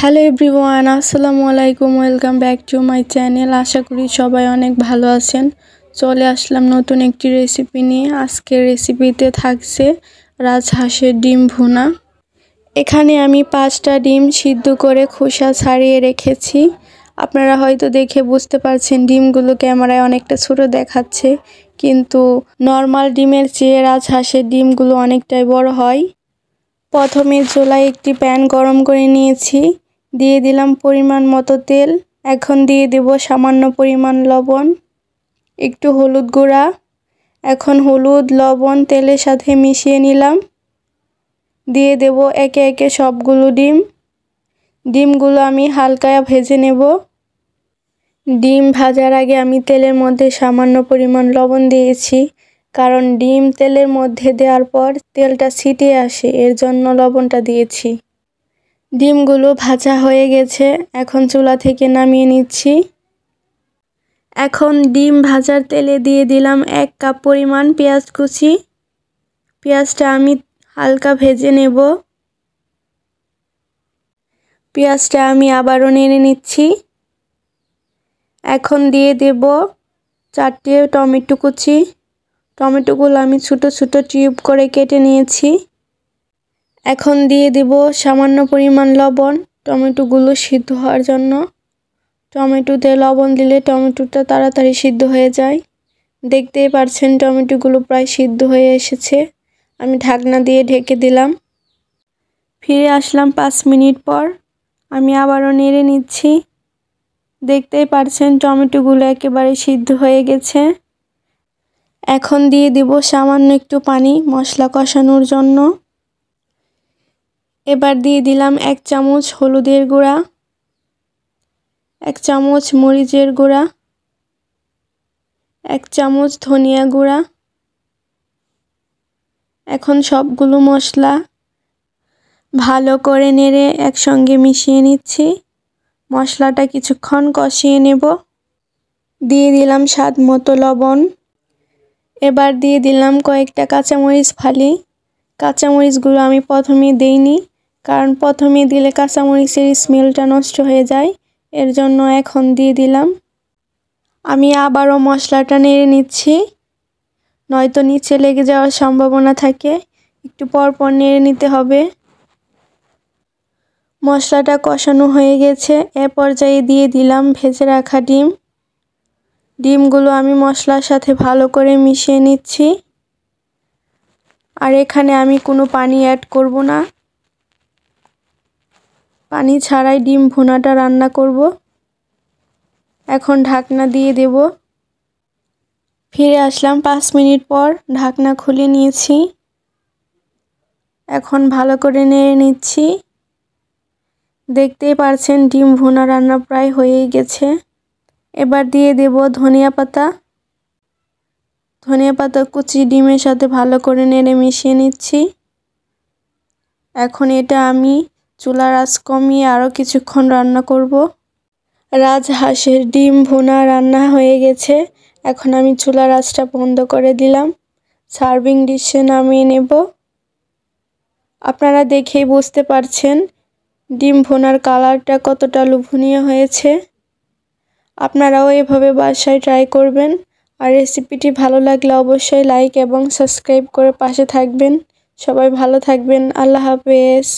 Hello everyone, আসসালামু আলাইকুম। Welcome back to my channel. আশা করি সবাই অনেক ভালো আছেন। চলে আসলাম নতুন একটি রেসিপি নিয়ে। আজকের রেসিপিতে থাকছে রাজহাঁসের ডিম ভুনা। এখানে আমি 5টা ডিম সিদ্ধ করে খোসা ছাড়িয়ে রেখেছি। আপনারা হয়তো দেখে বুঝতে পারছেন ডিমগুলো ক্যামেরায় অনেকটা ছোট দেখাচ্ছে, কিন্তু নর্মাল ডিমের চেয়ে রাজহাঁসের ডিমগুলো অনেকটাই বড় হয়। প্রথমে চুলায় একটি প্যান গরম করে নিয়েছি, দিয়ে দিলাম পরিমাণ মতো তেল। এখন দিয়ে দেব সামান্য পরিমাণ লবণ, একটু হলুদ গুঁড়া। এখন হলুদ লবণ তেলের সাথে মিশিয়ে নিলাম। দিয়ে দেব একে একে সবগুলো ডিমগুলো আমি হালকা ভেজে নেব। ডিম ভাজার আগে আমি তেলের মধ্যে সামান্য পরিমাণ লবণ দিয়েছি, কারণ ডিম তেলের মধ্যে দেওয়ার পর তেলটা ছিটে আসে, এর জন্য লবণটা দিয়েছি। ডিমগুলো ভাজা হয়ে গেছে, এখন চুলা থেকে নামিয়ে নিচ্ছি। এখন ডিম ভাজার তেলে দিয়ে দিলাম 1 কাপ পরিমাণ পেঁয়াজ কুচি। পেঁয়াজটা আমি হালকা ভেজে নেব। পেঁয়াজটা আমি আবারও নেড়ে নিচ্ছি। এখন দিয়ে দেব 4টে টমেটো কুচি। টমেটোগুলো আমি ছোট ছোট কিউব করে কেটে নিয়েছি। এখন দিয়ে দেব সামান্য পরিমাণ লবণ, টমেটোগুলো সিদ্ধ হওয়ার জন্য। টমেটোতে লবণ দিলে টমেটোটা তাড়াতাড়ি সিদ্ধ হয়ে যায়। দেখতেই পাচ্ছেন টমেটোগুলো প্রায় সিদ্ধ হয়ে এসেছে। আমি ঢাকনা দিয়ে ঢেকে দিলাম। ফিরে আসলাম 5 মিনিট পর। আমি আবারও নেড়ে নিচ্ছি। দেখতেই পাচ্ছেন টমেটোগুলো একেবারে সিদ্ধ হয়ে গেছে। এখন দিয়ে দিব সামান্য একটু পানি মশলা কষানোর জন্য। এবার দিয়ে দিলাম 1 চামচ হলুদের গুঁড়া, 1 চামচ মরিচের গুঁড়া, 1 চামচ ধনিয়া গুঁড়া। এখন সবগুলো মশলা ভালো করে নেড়ে একসঙ্গে মিশিয়ে নিচ্ছি। মশলাটা কিছুক্ষণ কষিয়ে নেব। দিয়ে দিলাম স্বাদ মতো লবণ। এবার দিয়ে দিলাম কয়েকটা কাঁচামরিচ ফালি। কাঁচামরিচগুলো আমি প্রথমে দেইনি, কারণ প্রথমে দিলে কাঁচামরিচের স্মেলটা নষ্ট হয়ে যায়, এর জন্য এখন দিয়ে দিলাম। আমি আবারও মশলাটা নেড়ে নিচ্ছি, নয়তো নিচে লেগে যাওয়ার সম্ভাবনা থাকে। একটু পর পর নেড়ে নিতে হবে। মশলাটা কষানো হয়ে গেছে। এ পর্যায়ে দিয়ে দিলাম ভেজে রাখা ডিমগুলো আমি মশলার সাথে ভালো করে মিশিয়ে নিচ্ছি। আর এখানে আমি কোনো পানি অ্যাড করব না, পানি ছাড়াই ডিম ভুনাটা রান্না করব। এখন ঢাকনা দিয়ে দেব। ফিরে আসলাম 5 মিনিট পর, ঢাকনা খুলে নিয়েছি। এখন ভালো করে নেড়ে নিচ্ছি। দেখতেই পাচ্ছেন ডিম ভুনা রান্না প্রায় হয়েই গেছে। এবার দিয়ে দেব ধনিয়া পাতা কুচি ডিমের সাথে ভালো করে নেড়ে মিশিয়ে নিচ্ছি। এখন এটা আমি চুলার আঁচ কমিয়ে আরও কিছুক্ষণ রান্না করব। রাজহাঁসের ডিম ভুনা রান্না হয়ে গেছে। এখন আমি চুলার আঁচটা বন্ধ করে দিলাম। সার্ভিং ডিশে নামিয়ে নেব। আপনারা দেখেই বুঝতে পারছেন ডিম ভুনার কালারটা কতটা লোভনীয় হয়েছে। আপনারাও এভাবে বাসায় ট্রাই করবেন। আর রেসিপিটি ভালো লাগলে অবশ্যই লাইক এবং সাবস্ক্রাইব করে পাশে থাকবেন। সবাই ভালো থাকবেন। আল্লাহ হাফেজ।